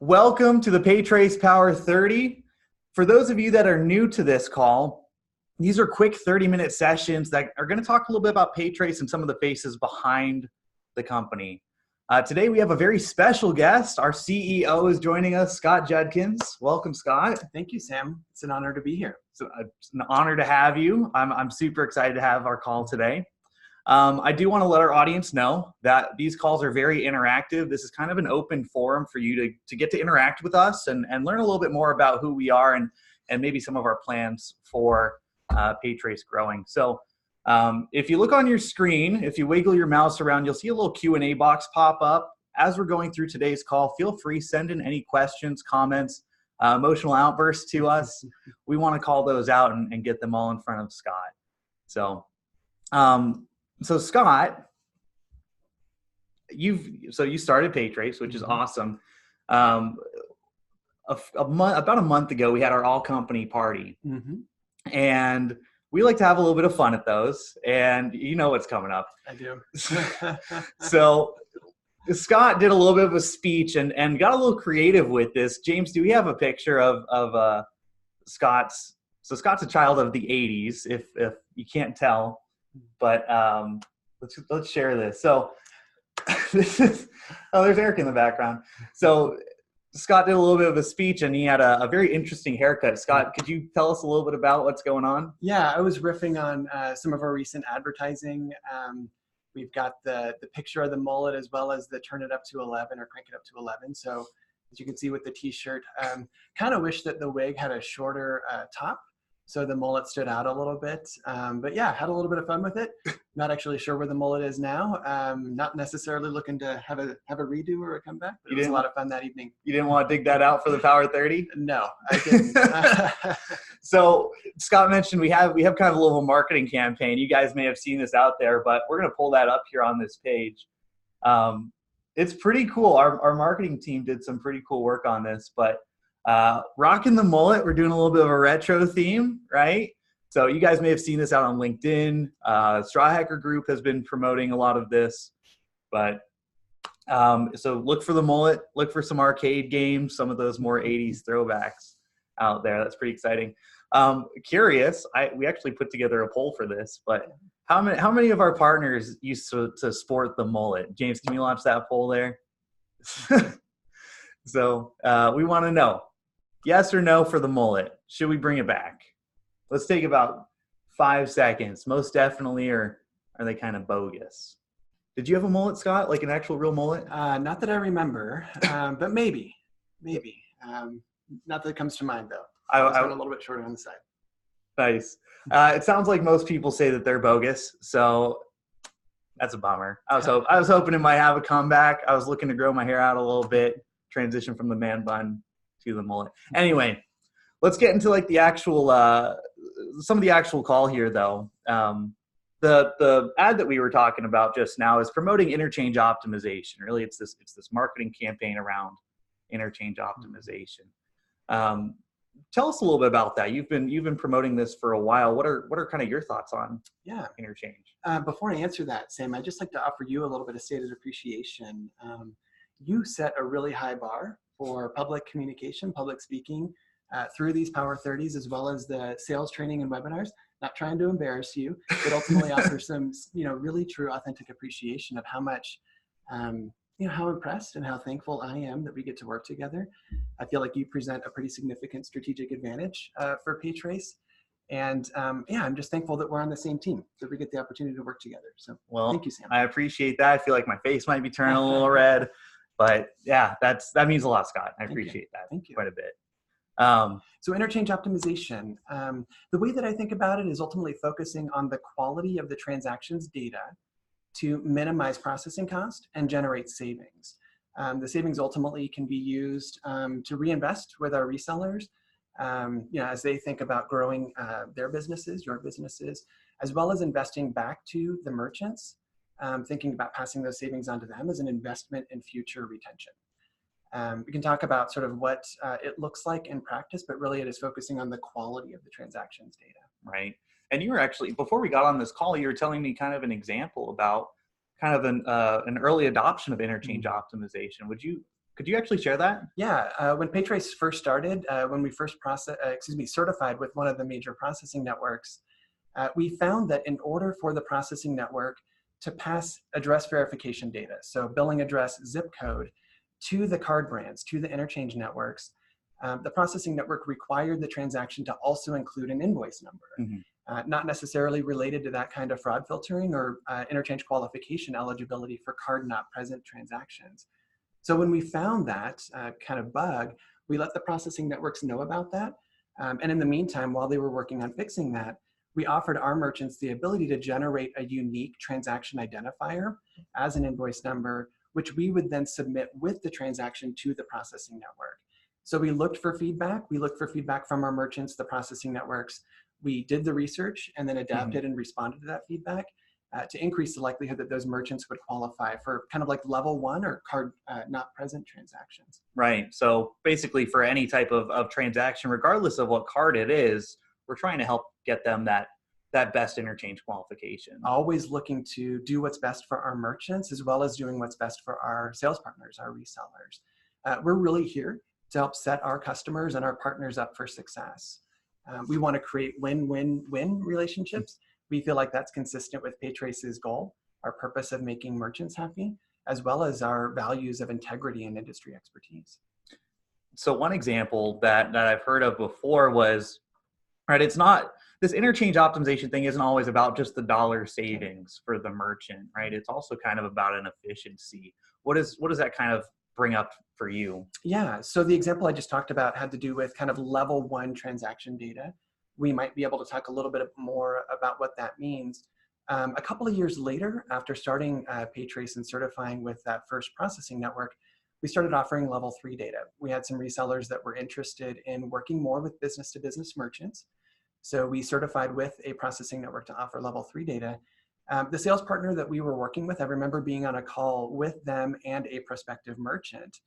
Welcome to the PayTrace Power30. For those of you that are new to this call, these are quick 30-minute sessions that are going to talk a little bit about PayTrace and some of the faces behind the company. Today we have a very special guest. Our CEO is joining us, Scott Judkins. Welcome, Scott. Thank you, Sam. It's an honor to be here. So it's an honor to have you. I'm super excited to have our call today. I do want to let our audience know that these calls are very interactive. This is kind of an open forum for you to get to interact with us and learn a little bit more about who we are and maybe some of our plans for PayTrace growing. So if you look on your screen, if you wiggle your mouse around, you'll see a little Q&A box pop up. As we're going through today's call, feel free, send in any questions, comments, emotional outbursts to us. We want to call those out and get them all in front of Scott. So Scott, you started PayTrace, which is awesome. About a month ago, we had our all-company party, and we like to have a little bit of fun at those. And you know what's coming up. I do. So Scott did a little bit of a speech and got a little creative with this. James, do we have a picture of Scott's? So Scott's a child of the '80s, if you can't tell. But let's share this. So this is there's Eric in the background. So Scott did a little bit of a speech and he had a very interesting haircut. Scott, could you tell us a little bit about what's going on? Yeah, I was riffing on some of our recent advertising. We've got the picture of the mullet as well as the turn it up to 11 or crank it up to 11. So as you can see with the t-shirt, kind of wish that the wig had a shorter top, so the mullet stood out a little bit. But yeah, had a little bit of fun with it. Not actually sure where the mullet is now. Not necessarily looking to have a redo or a comeback, but it was a lot of fun that evening. You didn't want to dig that out for the Power30? No, I didn't. So Scott mentioned we have kind of a little marketing campaign. You guys may have seen this out there, but we're going to pull that up here on this page. It's pretty cool. Our marketing team did some pretty cool work on this, but rocking the mullet, we're doing a little bit of a retro theme, right? So you guys may have seen this out on LinkedIn. Straw Hacker Group has been promoting a lot of this, but so look for the mullet, look for some arcade games, some of those more 80s throwbacks out there. That's pretty exciting. Curious, we actually put together a poll for this, but how many of our partners used to sport the mullet? James, can you launch that poll there? So we want to know, yes or no for the mullet. Should we bring it back? Let's take about 5 seconds. Most definitely, or are they kind of bogus? Did you have a mullet, Scott? Like an actual real mullet? Not that I remember, but maybe. Not that it comes to mind, though. I was a little bit shorter on the side. Nice. It sounds like most people say that they're bogus, so that's a bummer. I was hoping it might have a comeback. I was looking to grow my hair out a little bit, transition from the man bun to the mullet. Anyway, let's get into like the actual some of the actual call here, though. The ad that we were talking about just now is promoting interchange optimization. Really, it's this marketing campaign around interchange optimization. Tell us a little bit about that. You've been promoting this for a while. What are kind of your thoughts on interchange? Before I answer that, Sam, I'd just like to offer you a little bit of stated appreciation. You set a really high bar for public communication, public speaking through these Power30s, as well as the sales training and webinars. Not trying to embarrass you, but ultimately offer some, really true, authentic appreciation of how much, how impressed and how thankful I am that we get to work together. I feel like you present a pretty significant strategic advantage for PayTrace. And I'm just thankful that we're on the same team, that we get the opportunity to work together. So thank you, Sam. I appreciate that. I feel like my face might be turning a little red, but yeah, that means a lot, Scott. I appreciate that quite a bit. So interchange optimization, the way that I think about it is ultimately focusing on the quality of the transactions data to minimize processing cost and generate savings. The savings ultimately can be used to reinvest with our resellers, as they think about growing their businesses, your businesses, as well as investing back to the merchants, thinking about passing those savings on to them as an investment in future retention. We can talk about sort of what it looks like in practice, but really it is focusing on the quality of the transactions data. Right. And you were actually, before we got on this call, you were telling me kind of an example about kind of an early adoption of interchange optimization. Would you Could you actually share that? Yeah, when PayTrace first started, when we first certified with one of the major processing networks, we found that in order for the processing network to pass address verification data, so billing address, zip code, to the card brands, to the interchange networks, the processing network required the transaction to also include an invoice number. Mhm. Not necessarily related to that kind of fraud filtering or interchange qualification eligibility for card not present transactions. So when we found that kind of bug, we let the processing networks know about that. And in the meantime, while they were working on fixing that, we offered our merchants the ability to generate a unique transaction identifier as an invoice number, which we would then submit with the transaction to the processing network. So we looked for feedback. We looked for feedback from our merchants, the processing networks. We did the research and then adapted and responded to that feedback to increase the likelihood that those merchants would qualify for kind of like level 1 or card not present transactions. Right. So basically for any type of transaction, regardless of what card it is, we're trying to help get them that best interchange qualification. Always looking to do what's best for our merchants as well as doing what's best for our sales partners, our resellers. We're really here to help set our customers and our partners up for success. We want to create win-win-win relationships. We feel like that's consistent with PayTrace's goal, our purpose of making merchants happy, as well as our values of integrity and industry expertise. So one example that I've heard of before was, right, it's not, this interchange optimization thing isn't always about just the dollar savings for the merchant, right? It's also kind of about an efficiency. What does that kind of bring up for you? Yeah, so the example I just talked about had to do with kind of level 1 transaction data. We might be able to talk a little bit more about what that means. A couple of years later, after starting PayTrace and certifying with that first processing network, we started offering level 3 data. We had some resellers that were interested in working more with business-to-business merchants. So we certified with a processing network to offer level 3 data. The sales partner that we were working with, I remember being on a call with them and a prospective merchant.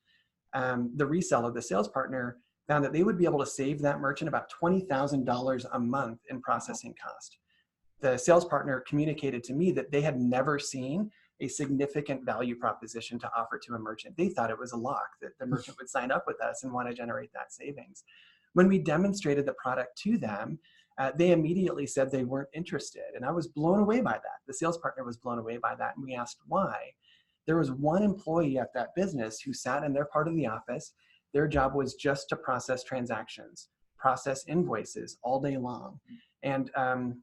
The reseller, the sales partner, found that they would be able to save that merchant about $20,000 a month in processing cost. The sales partner communicated to me that they had never seen a significant value proposition to offer to a merchant. They thought it was a lock, that the merchant would sign up with us and want to generate that savings. When we demonstrated the product to them, they immediately said they weren't interested. And I was blown away by that. The sales partner was blown away by that. And we asked why. There was one employee at that business who sat in their part of the office. Their job was just to process transactions, process invoices all day long. And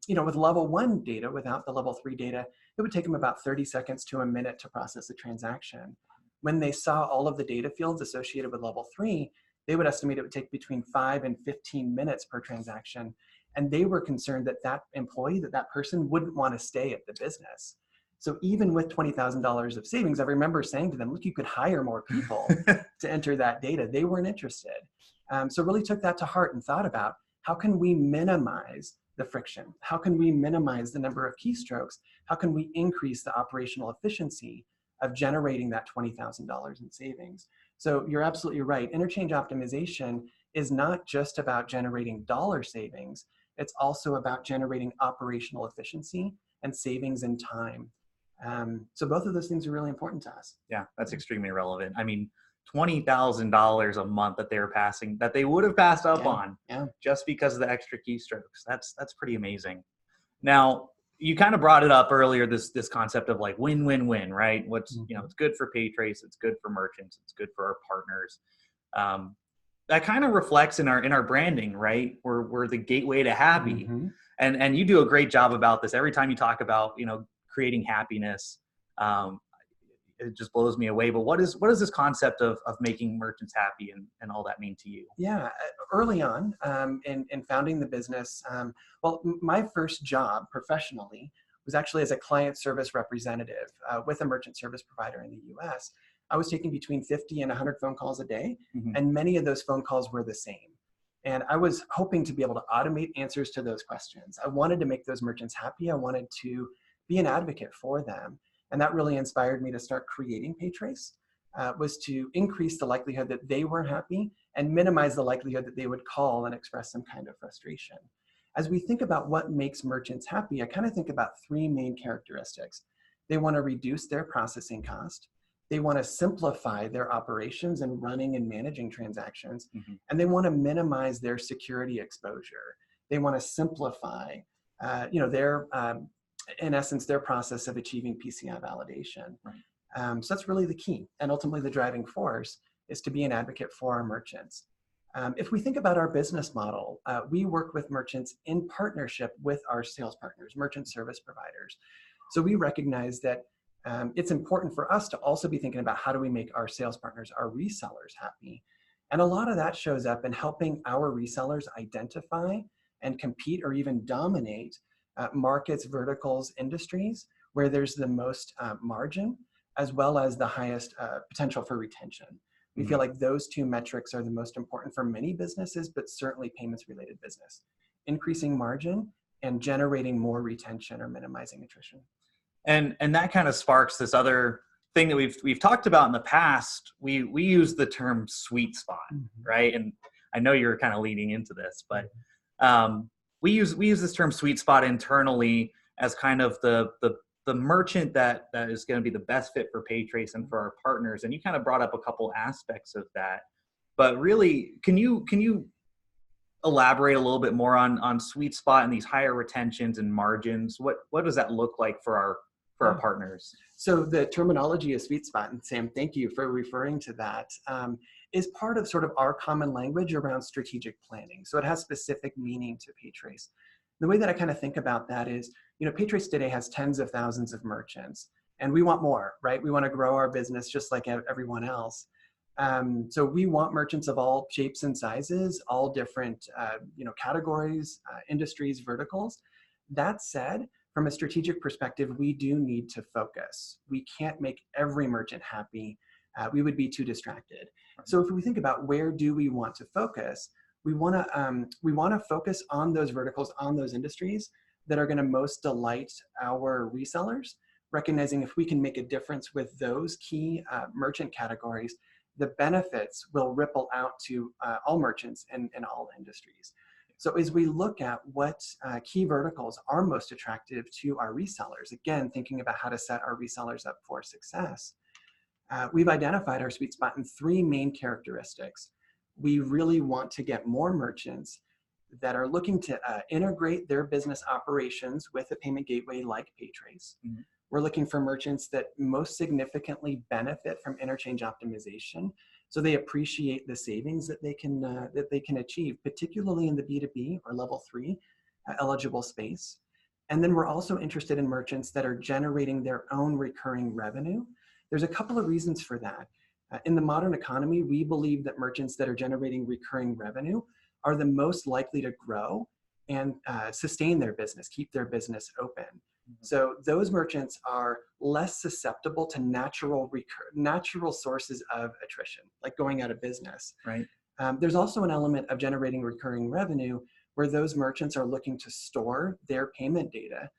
with level 1 data, without the level 3 data, it would take them about 30 seconds to a minute to process a transaction. When they saw all of the data fields associated with level 3, they would estimate it would take between 5 and 15 minutes per transaction. And they were concerned that that employee, that person wouldn't want to stay at the business. So even with $20,000 of savings, I remember saying to them, look, you could hire more people to enter that data. They weren't interested. So really took that to heart and thought about how can we minimize the friction? How can we minimize the number of keystrokes? How can we increase the operational efficiency of generating that $20,000 in savings? So you're absolutely right. Interchange optimization is not just about generating dollar savings. It's also about generating operational efficiency and savings in time. So both of those things are really important to us. Yeah, that's extremely relevant. I mean, $20,000 a month that they would have passed up on just because of the extra keystrokes. That's pretty amazing. Now, you kind of brought it up earlier, this concept of like win-win-win, right? It's good for PayTrace, it's good for merchants, it's good for our partners. That kind of reflects in our branding, right? We're the gateway to happy. Mm-hmm. And you do a great job about this. Every time you talk about, creating happiness, it just blows me away. But what is this concept of making merchants happy and all that mean to you? Yeah, early on in founding the business, my first job professionally was actually as a client service representative with a merchant service provider in the US. I was taking between 50 and 100 phone calls a day, and many of those phone calls were the same. And I was hoping to be able to automate answers to those questions. I wanted to make those merchants happy. I wanted to be an advocate for them. And that really inspired me to start creating PayTrace, was to increase the likelihood that they were happy and minimize the likelihood that they would call and express some kind of frustration. As we think about what makes merchants happy, I kind of think about 3 main characteristics. They want to reduce their processing cost. They want to simplify their operations and running and managing transactions, Mm-hmm. and they want to minimize their security exposure. They want to simplify, their, in essence, their process of achieving PCI validation. Right. So that's really the key, and ultimately the driving force is to be an advocate for our merchants. If we think about our business model, we work with merchants in partnership with our sales partners, merchant service providers. So we recognize that it's important for us to also be thinking about how do we make our sales partners, our resellers, happy. And a lot of that shows up in helping our resellers identify and compete or even dominate markets, verticals, industries where there's the most margin, as well as the highest potential for retention. We feel like those two metrics are the most important for many businesses, but certainly payments related business. Increasing margin and generating more retention or minimizing attrition. And that kind of sparks this other thing that we've talked about in the past. We use the term sweet spot, right? And I know you're kind of leading into this, but we use this term sweet spot internally as kind of the merchant that is going to be the best fit for PayTrace and for our partners. And you kind of brought up a couple aspects of that, but really, can you elaborate a little bit more on sweet spot and these higher retentions and margins? What does that look like for our partners? So the terminology of sweet spot, and Sam, thank you for referring to that, is part of sort of our common language around strategic planning. So it has specific meaning to PayTrace. The way that I kind of think about that is, PayTrace today has tens of thousands of merchants, and we want more, right? We want to grow our business just like everyone else. So we want merchants of all shapes and sizes, all different, categories, industries, verticals. That said, from a strategic perspective, we do need to focus. We can't make every merchant happy. We would be too distracted. So if we think about where do we want to focus, we want to focus on those verticals, on those industries that are going to most delight our resellers, recognizing if we can make a difference with those key merchant categories, the benefits will ripple out to all merchants in all industries. So as we look at what key verticals are most attractive to our resellers, again, thinking about how to set our resellers up for success, we've identified our sweet spot in three main characteristics. We really want to get more merchants that are looking to integrate their business operations with a payment gateway like PayTrace. Mm-hmm. We're looking for merchants that most significantly benefit from interchange optimization, so they appreciate the savings that they can achieve, particularly in the B2B or level 3 eligible space. And then we're also interested in merchants that are generating their own recurring revenue. There's a couple of reasons for that. In the modern economy, we believe that merchants that are generating recurring revenue are the most likely to grow and sustain their business, keep their business open. So those merchants are less susceptible to natural sources of attrition, like going out of business. Right. There's also an element of generating recurring revenue where those merchants are looking to store their payment data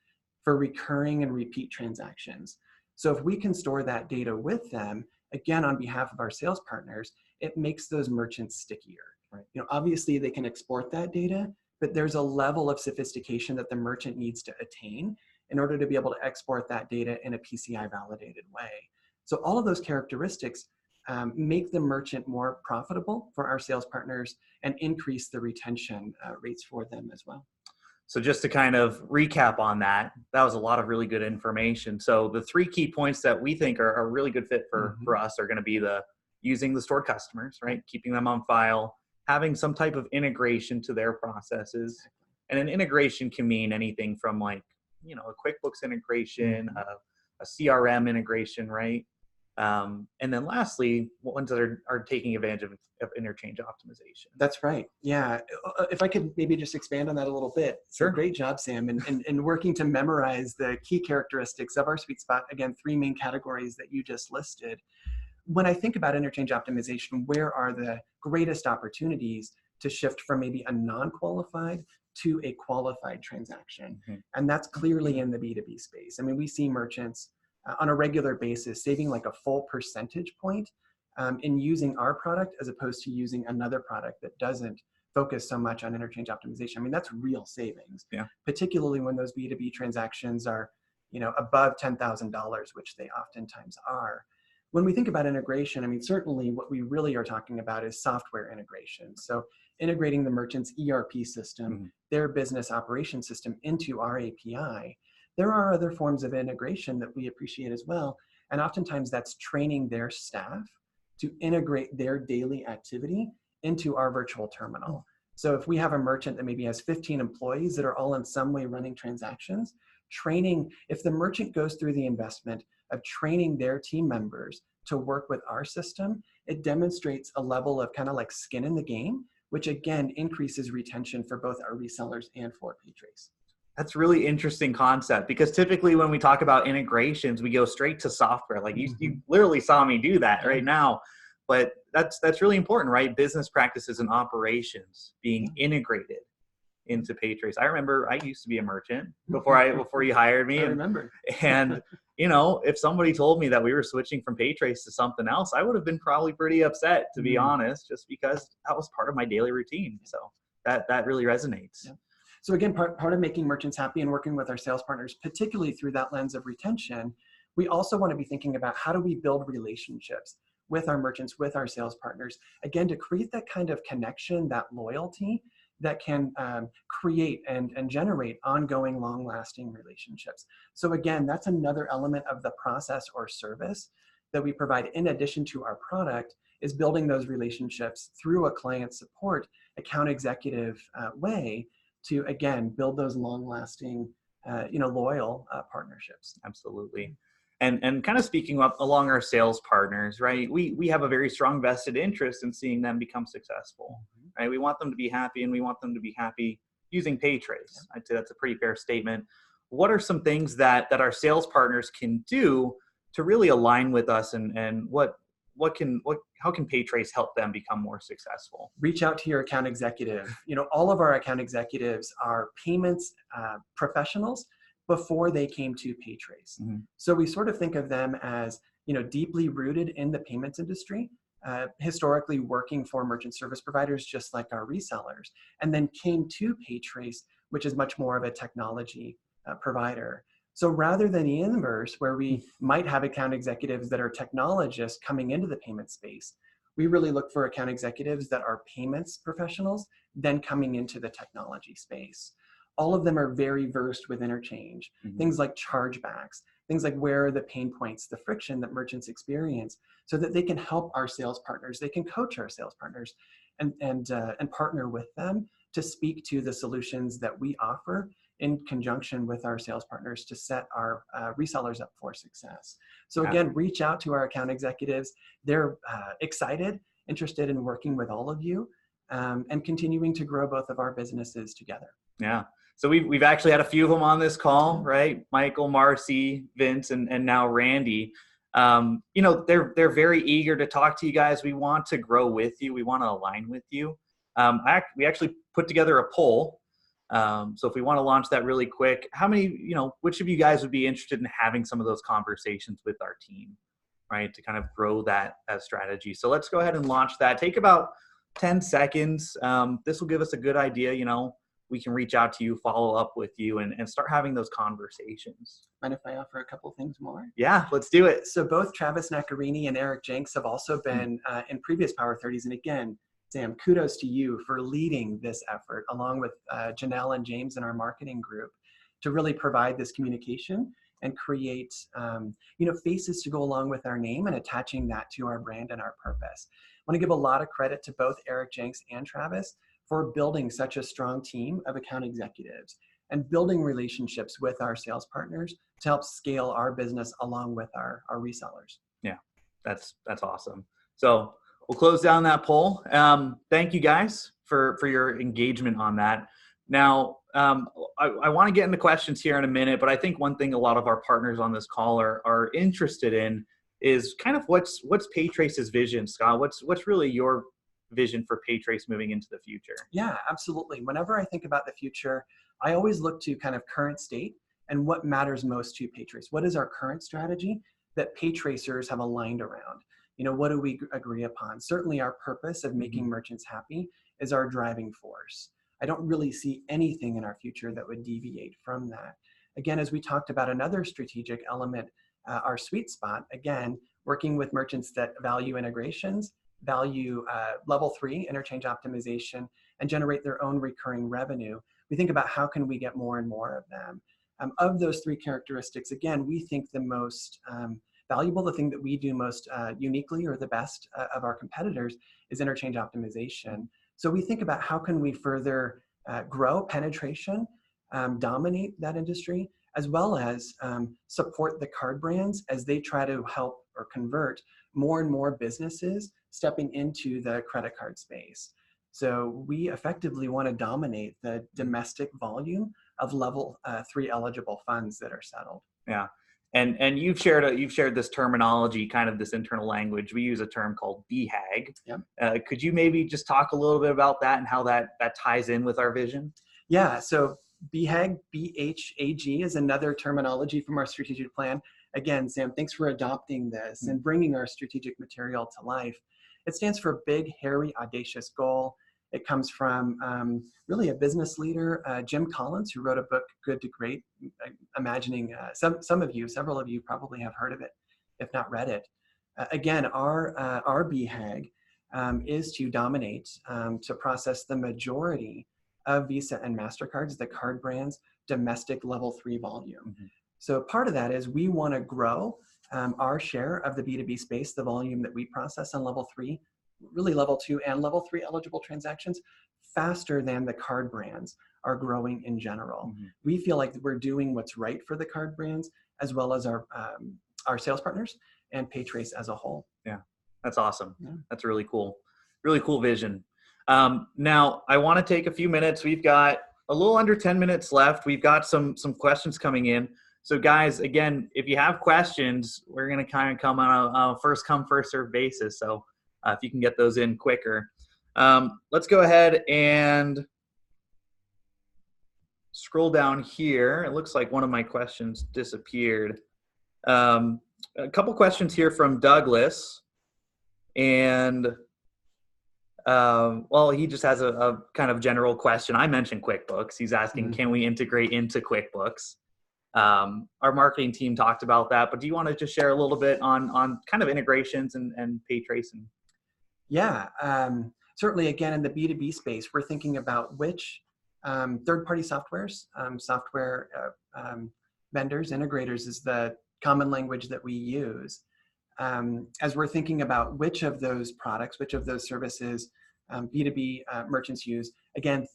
for recurring and repeat transactions. So if we can store that data with them, again, on behalf of our sales partners, it makes those merchants stickier. Right. Obviously they can export that data, but there's a level of sophistication that the merchant needs to attain in order to be able to export that data in a PCI validated way. So all of those characteristics make the merchant more profitable for our sales partners and increase the retention rates for them as well. So just to kind of recap on that was a lot of really good information. So the three key points that we think are a really good fit for us are going to be using the stored customers, right? Keeping them on file, having some type of integration to their processes. And an integration can mean anything from a QuickBooks integration, a CRM integration, right? And then lastly, ones that are taking advantage of interchange optimization. That's right. Yeah. If I could maybe just expand on that a little bit. Sure. So great job, Sam, in working to memorize the key characteristics of our sweet spot. Again, three main categories that you just listed. When I think about interchange optimization, where are the greatest opportunities to shift from maybe a non-qualified to a qualified transaction? And that's clearly in the B2B space. I mean, we see merchants on a regular basis saving like a full percentage point in using our product as opposed to using another product that doesn't focus so much on interchange optimization. I mean, that's real savings, particularly when those B2B transactions are, above $10,000, which they oftentimes are. When we think about integration, I mean, certainly what we really are talking about is software integration. So integrating the merchant's ERP system, their business operation system into our API. There are other forms of integration that we appreciate as well. And oftentimes that's training their staff to integrate their daily activity into our virtual terminal. So if we have a merchant that maybe has 15 employees that are all in some way running transactions, training, if the merchant goes through the investment of training their team members to work with our system, it demonstrates a level of kind of like skin in the game, which again increases retention for both our resellers and for PayTrace. That's really interesting concept, because typically when we talk about integrations, we go straight to software. Like you literally saw me do that right now, but that's really important, right? Business practices and operations being integrated into PayTrace. I remember I used to be a merchant before you hired me. I remember. And you know, if somebody told me that we were switching from PayTrace to something else, I would have been probably pretty upset, to be honest, just because that was part of my daily routine. So that really resonates. Yeah. So again, part of making merchants happy and working with our sales partners, particularly through that lens of retention, we also want to be thinking about how do we build relationships with our merchants, with our sales partners, again, to create that kind of connection, that loyalty that can create and generate ongoing, long-lasting relationships. So again, that's another element of the process or service that we provide in addition to our product, is building those relationships through a client support, account executive way to, again, build those long-lasting, loyal partnerships. Absolutely. And kind of speaking up along our sales partners, right? We have a very strong vested interest in seeing them become successful, right? We want them to be happy, and we want them to be happy using PayTrace. I'd say that's a pretty fair statement. What are some things that our sales partners can do to really align with us, and how can PayTrace help them become more successful? Reach out to your account executive. All of our account executives are payments professionals before they came to PayTrace. So we sort of think of them as, deeply rooted in the payments industry, historically working for merchant service providers, just like our resellers, and then came to PayTrace, which is much more of a technology provider. So rather than the inverse, where we might have account executives that are technologists coming into the payment space, we really look for account executives that are payments professionals, then coming into the technology space. All of them are very versed with Interchange, things like chargebacks, things like where are the pain points, the friction that merchants experience, so that they can help our sales partners, they can coach our sales partners, and partner with them to speak to the solutions that we offer in conjunction with our sales partners to set our resellers up for success. So again, reach out to our account executives. They're excited, interested in working with all of you, and continuing to grow both of our businesses together. Yeah. So we've actually had a few of them on this call, right? Michael, Marcy, Vince, and now Randy. They're very eager to talk to you guys. We want to grow with you. We want to align with you. We actually put together a poll. So if we want to launch that really quick, which of you guys would be interested in having some of those conversations with our team, right? To kind of grow that strategy. So let's go ahead and launch that. Take about 10 seconds. This will give us a good idea, we can reach out to you, follow up with you, and start having those conversations. Mind if I offer a couple things more? Yeah, let's do it. So both Travis Naccarini and Eric Jenks have also been in previous Power30s. And again, Sam, kudos to you for leading this effort, along with Janelle and James in our marketing group, to really provide this communication and create faces to go along with our name and attaching that to our brand and our purpose. I want to give a lot of credit to both Eric Jenks and Travis for building such a strong team of account executives and building relationships with our sales partners to help scale our business along with our resellers. Yeah, that's awesome. So we'll close down that poll. Thank you guys for your engagement on that. Now, I want to get into questions here in a minute, but I think one thing a lot of our partners on this call are interested in is kind of what's PayTrace's vision, Scott? What's really your vision for PayTrace moving into the future? Yeah, absolutely. Whenever I think about the future, I always look to kind of current state and what matters most to PayTrace. What is our current strategy that PayTracers have aligned around? What do we agree upon? Certainly our purpose of making merchants happy is our driving force. I don't really see anything in our future that would deviate from that. Again, as we talked about another strategic element, our sweet spot, again, working with merchants that value integrations, value level 3 interchange optimization, and generate their own recurring revenue. We think about how can we get more and more of them. Of those 3 characteristics, again, we think the most valuable, the thing that we do most uniquely or the best of our competitors is interchange optimization. So we think about how can we further grow penetration, dominate that industry, as well as support the card brands as they try to help or convert more and more businesses stepping into the credit card space. So we effectively want to dominate the domestic volume of level 3 eligible funds that are settled. Yeah. And you've shared this terminology, kind of this internal language. We use a term called BHAG. Yep. Could you maybe just talk a little bit about that and how that ties in with our vision? Yeah, so BHAG, BHAG is another terminology from our strategic plan. Again, Sam, thanks for adopting this and bringing our strategic material to life. It stands for Big, Hairy, Audacious Goal. It comes from really a business leader, Jim Collins, who wrote a book, Good to Great. Imagining several of you probably have heard of it, if not read it. Again, our BHAG is to dominate, to process the majority of Visa and MasterCard's, the card brands, domestic level 3 volume. So part of that is we want to grow our share of the B2B space, the volume that we process on level 3, really level 2 and level 3 eligible transactions, faster than the card brands are growing in general. We feel like we're doing what's right for the card brands as well as our sales partners and PayTrace as a whole. Yeah, that's awesome. Yeah. That's really cool vision. Now I want to take a few minutes. We've got a little under 10 minutes left. We've got some questions coming in. So guys, again, if you have questions, we're going to kind of come on a first come, first serve basis. So if you can get those in quicker. Let's go ahead and scroll down here. It looks like one of my questions disappeared. A couple questions here from Douglas. And well, he just has a kind of general question. I mentioned QuickBooks. He's asking, can we integrate into QuickBooks? Our marketing team talked about that, but do you want to just share a little bit on kind of integrations and PayTrace? Yeah, certainly again, in the B2B space, we're thinking about which third-party softwares, software vendors, integrators is the common language that we use. As we're thinking about which of those products, which of those services B2B merchants use, again,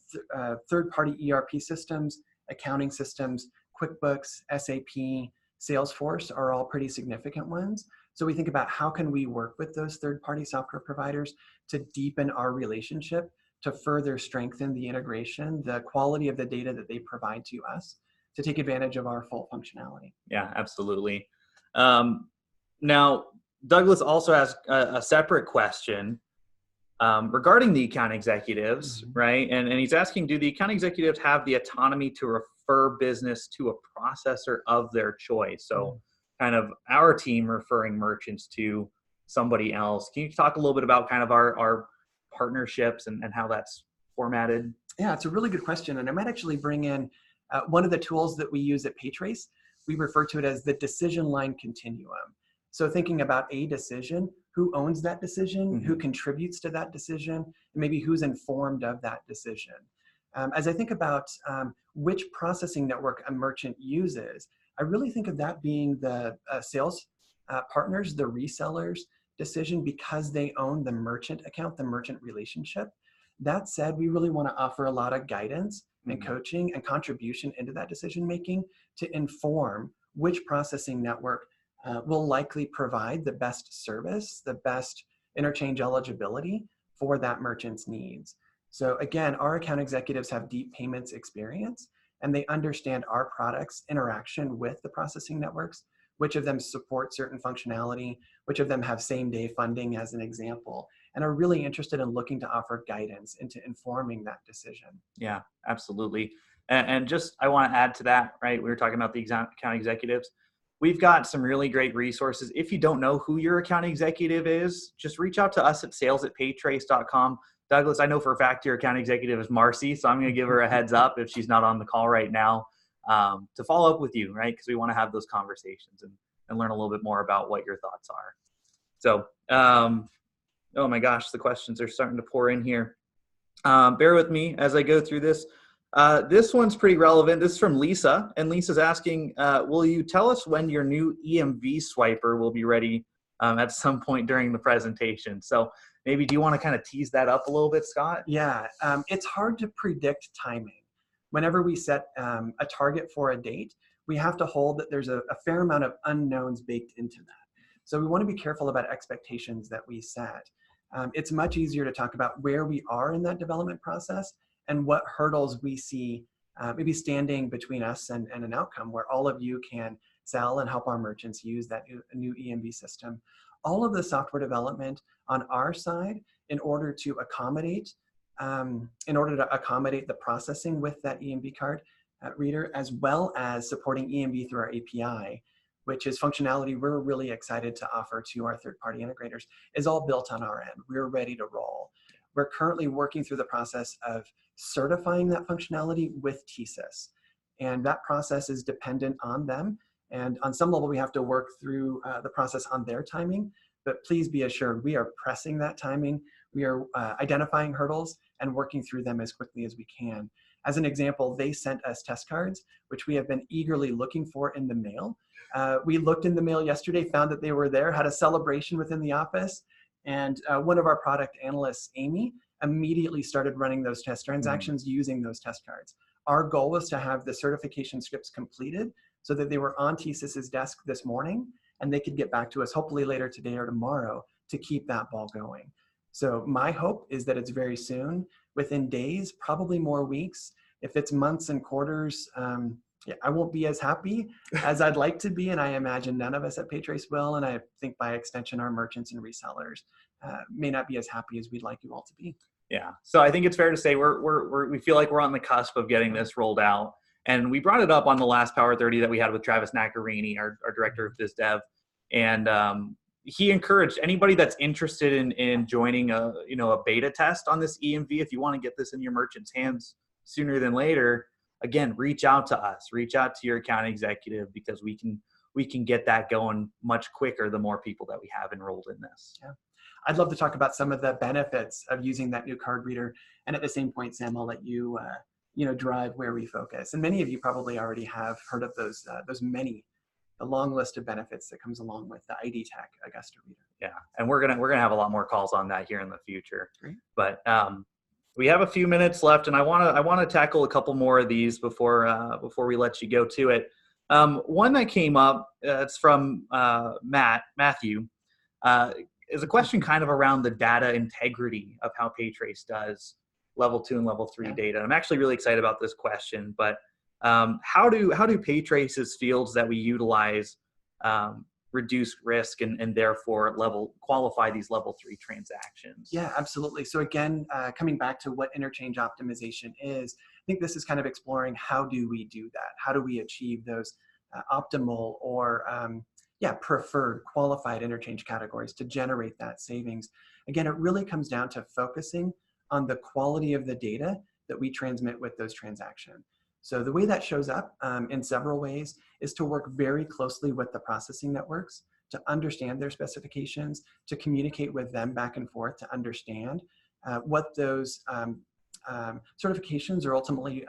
third-party ERP systems, accounting systems, QuickBooks, SAP, Salesforce are all pretty significant ones. So we think about how can we work with those third-party software providers to deepen our relationship, to further strengthen the integration, the quality of the data that they provide to us, to take advantage of our full functionality. Yeah, absolutely. Now, Douglas also has a separate question regarding the account executives, right? And he's asking, do the account executives have the autonomy to refer business to a processor of their choice? So kind of our team referring merchants to somebody else. Can you talk a little bit about kind of our partnerships and how that's formatted? Yeah, it's a really good question. And I might actually bring in one of the tools that we use at PayTrace. We refer to it as the decision line continuum. So thinking about a decision, who owns that decision, who contributes to that decision, and maybe who's informed of that decision. As I think about which processing network a merchant uses, I really think of that being the sales partners, the resellers' decision because they own the merchant account, the merchant relationship. That said, we really want to offer a lot of guidance and coaching and contribution into that decision making to inform which processing network will likely provide the best service, the best interchange eligibility for that merchant's needs. So again, our account executives have deep payments experience and they understand our products' interaction with the processing networks, which of them support certain functionality, which of them have same-day funding as an example, and are really interested in looking to offer guidance into informing that decision. Yeah, absolutely. And just, I want to add to that, right? We were talking about the account executives. We've got some really great resources. If you don't know who your account executive is, just reach out to us at sales@paytrace.com. Douglas, I know for a fact your account executive is Marcy, so I'm going to give her a heads up if she's not on the call right now to follow up with you, right? Because we want to have those conversations and learn a little bit more about what your thoughts are. So, oh my gosh, the questions are starting to pour in here. Bear with me as I go through this. This one's pretty relevant. This is from Lisa, and Lisa's asking, will you tell us when your new EMV swiper will be ready at some point during the presentation? So maybe do you want to kind of tease that up a little bit, Scott? Yeah, it's hard to predict timing. Whenever we set a target for a date, we have to hold that there's a fair amount of unknowns baked into that. So we want to be careful about expectations that we set. It's much easier to talk about where we are in that development process and what hurdles we see maybe standing between us and an outcome where all of you can sell and help our merchants use that new EMV system. All of the software development on our side in order to accommodate the processing with that EMV card reader, as well as supporting EMV through our API, which is functionality we're really excited to offer to our third-party integrators, is all built on our end. We're ready to roll. We're currently working through the process of certifying that functionality with TSYS. And that process is dependent on them. And on some level, we have to work through the process on their timing. But please be assured, we are pressing that timing. We are identifying hurdles and working through them as quickly as we can. As an example, they sent us test cards, which we have been eagerly looking for in the mail. We looked in the mail yesterday, found that they were there, had a celebration within the office, and one of our product analysts, Amy, immediately started running those test transactions using those test cards. Our goal was to have the certification scripts completed so that they were on TSYS's desk this morning, and they could get back to us hopefully later today or tomorrow to keep that ball going. So my hope is that it's very soon, within days, probably more weeks. If it's months and quarters, yeah, I won't be as happy as I'd like to be, and I imagine none of us at PayTrace will, and I think by extension our merchants and resellers may not be as happy as we'd like you all to be. Yeah, so I think it's fair to say we feel like we're on the cusp of getting this rolled out. And we brought it up on the last Power30 that we had with Travis Nakarini, our director of biz dev. And he encouraged anybody that's interested in joining a beta test on this EMV, if you want to get this in your merchant's hands sooner than later, again, reach out to us, reach out to your account executive, because we can get that going much quicker the more people that we have enrolled in this. Yeah. I'd love to talk about some of the benefits of using that new card reader. And at the same point, Sam, I'll let you drive where we focus. And many of you probably already have heard of the long list of benefits that comes along with the ID Tech Augusta reader. Yeah, and we're gonna have a lot more calls on that here in the future. Great. But we have a few minutes left, and I want to tackle a couple more of these before we let you go to it. One that came up, it's from Matthew. Is a question kind of around the data integrity of how PayTrace does level 2 and level 3 data. I'm actually really excited about this question, but how do PayTrace's fields that we utilize reduce risk and therefore qualify these level 3 transactions? Yeah, absolutely. So again, coming back to what interchange optimization is, I think this is kind of exploring how do we do that? How do we achieve those optimal or preferred qualified interchange categories to generate that savings? Again, it really comes down to focusing on the quality of the data that we transmit with those transactions. So the way that shows up in several ways is to work very closely with the processing networks to understand their specifications, to communicate with them back and forth to understand what those certifications or ultimately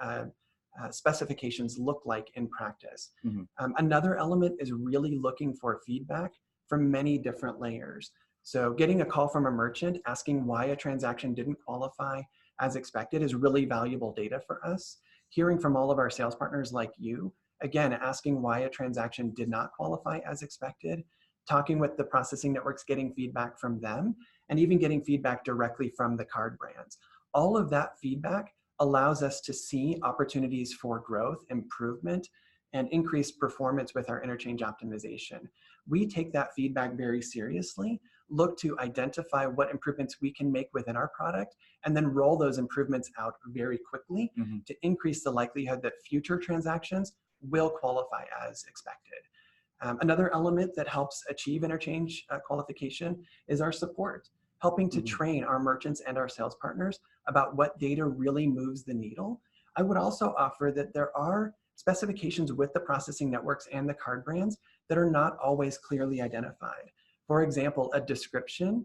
specifications look like in practice. Mm-hmm. Another element is really looking for feedback from many different layers. So getting a call from a merchant asking why a transaction didn't qualify as expected is really valuable data for us. Hearing from all of our sales partners like you, again, asking why a transaction did not qualify as expected, talking with the processing networks, getting feedback from them, and even getting feedback directly from the card brands. All of that feedback allows us to see opportunities for growth, improvement, and increased performance with our interchange optimization. We take that feedback very seriously, look to identify what improvements we can make within our product, and then roll those improvements out very quickly to increase the likelihood that future transactions will qualify as expected. Another element that helps achieve interchange qualification is our support, helping to train our merchants and our sales partners about what data really moves the needle. I would also offer that there are specifications with the processing networks and the card brands that are not always clearly identified. For example, a description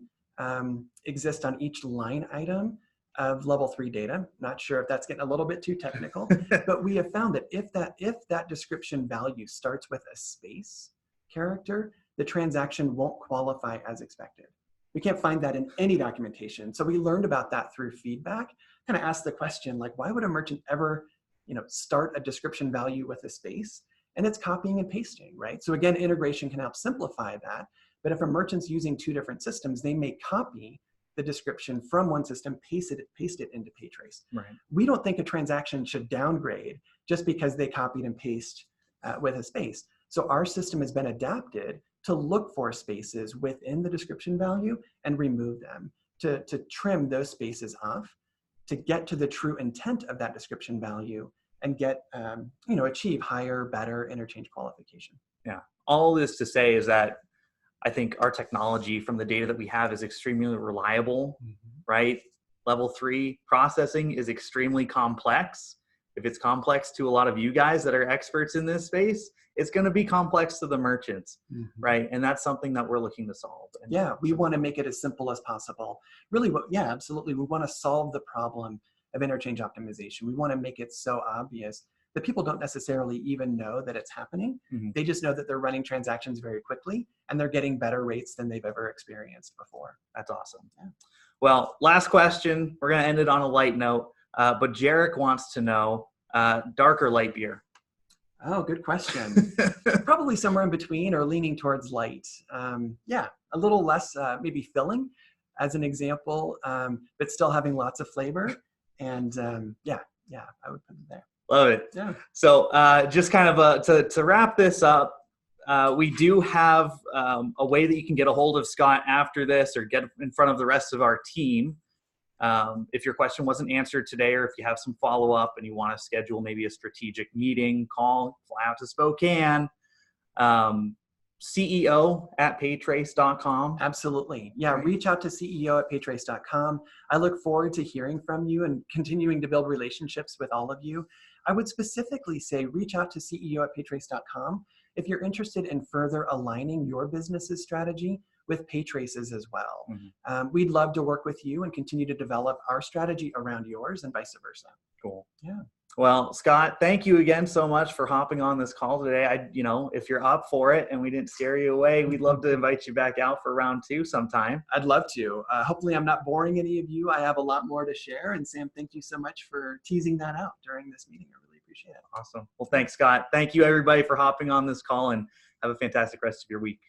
exists on each line item of level 3 data. Not sure if that's getting a little bit too technical, but we have found that if that description value starts with a space character, the transaction won't qualify as expected. We can't find that in any documentation. So we learned about that through feedback, kind of asked the question, like, why would a merchant ever, start a description value with a space? And it's copying and pasting, right? So again, integration can help simplify that. But if a merchant's using 2 different systems, they may copy the description from one system, paste it into PayTrace. Right. We don't think a transaction should downgrade just because they copied and pasted with a space. So our system has been adapted to look for spaces within the description value and remove them, to trim those spaces off, to get to the true intent of that description value and get, achieve higher, better interchange qualification. Yeah. All this to say is that I think our technology from the data that we have is extremely reliable, right? Level 3 processing is extremely complex. If it's complex to a lot of you guys that are experts in this space, it's going to be complex to the merchants, right? And that's something that we're looking to solve. And yeah, we want to make it as simple as possible. Really, absolutely. We want to solve the problem of interchange optimization. We want to make it so obvious that people don't necessarily even know that it's happening. They just know that they're running transactions very quickly and they're getting better rates than they've ever experienced before. That's awesome. Yeah. Well, last question. We're going to end it on a light note, but Jarek wants to know, dark or light beer? Oh, good question. Probably somewhere in between or leaning towards light. A little less maybe filling as an example, but still having lots of flavor. And I would put it there. Love it. Yeah. So just kind of to wrap this up, we do have a way that you can get a hold of Scott after this or get in front of the rest of our team. If your question wasn't answered today, or if you have some follow-up and you want to schedule maybe a strategic meeting, fly out to Spokane, CEO@paytrace.com. Absolutely. Yeah, reach out to CEO@paytrace.com. I look forward to hearing from you and continuing to build relationships with all of you. I would specifically say reach out to CEO@paytrace.com if you're interested in further aligning your business's strategy with PayTrace's as well. We'd love to work with you and continue to develop our strategy around yours and vice versa. Cool. Yeah. Well, Scott, thank you again so much for hopping on this call today. If you're up for it and we didn't scare you away, we'd love to invite you back out for round 2 sometime. I'd love to. Hopefully I'm not boring any of you. I have a lot more to share. And Sam, thank you so much for teasing that out during this meeting. I really appreciate it. Awesome. Well, thanks, Scott. Thank you, everybody, for hopping on this call, and have a fantastic rest of your week.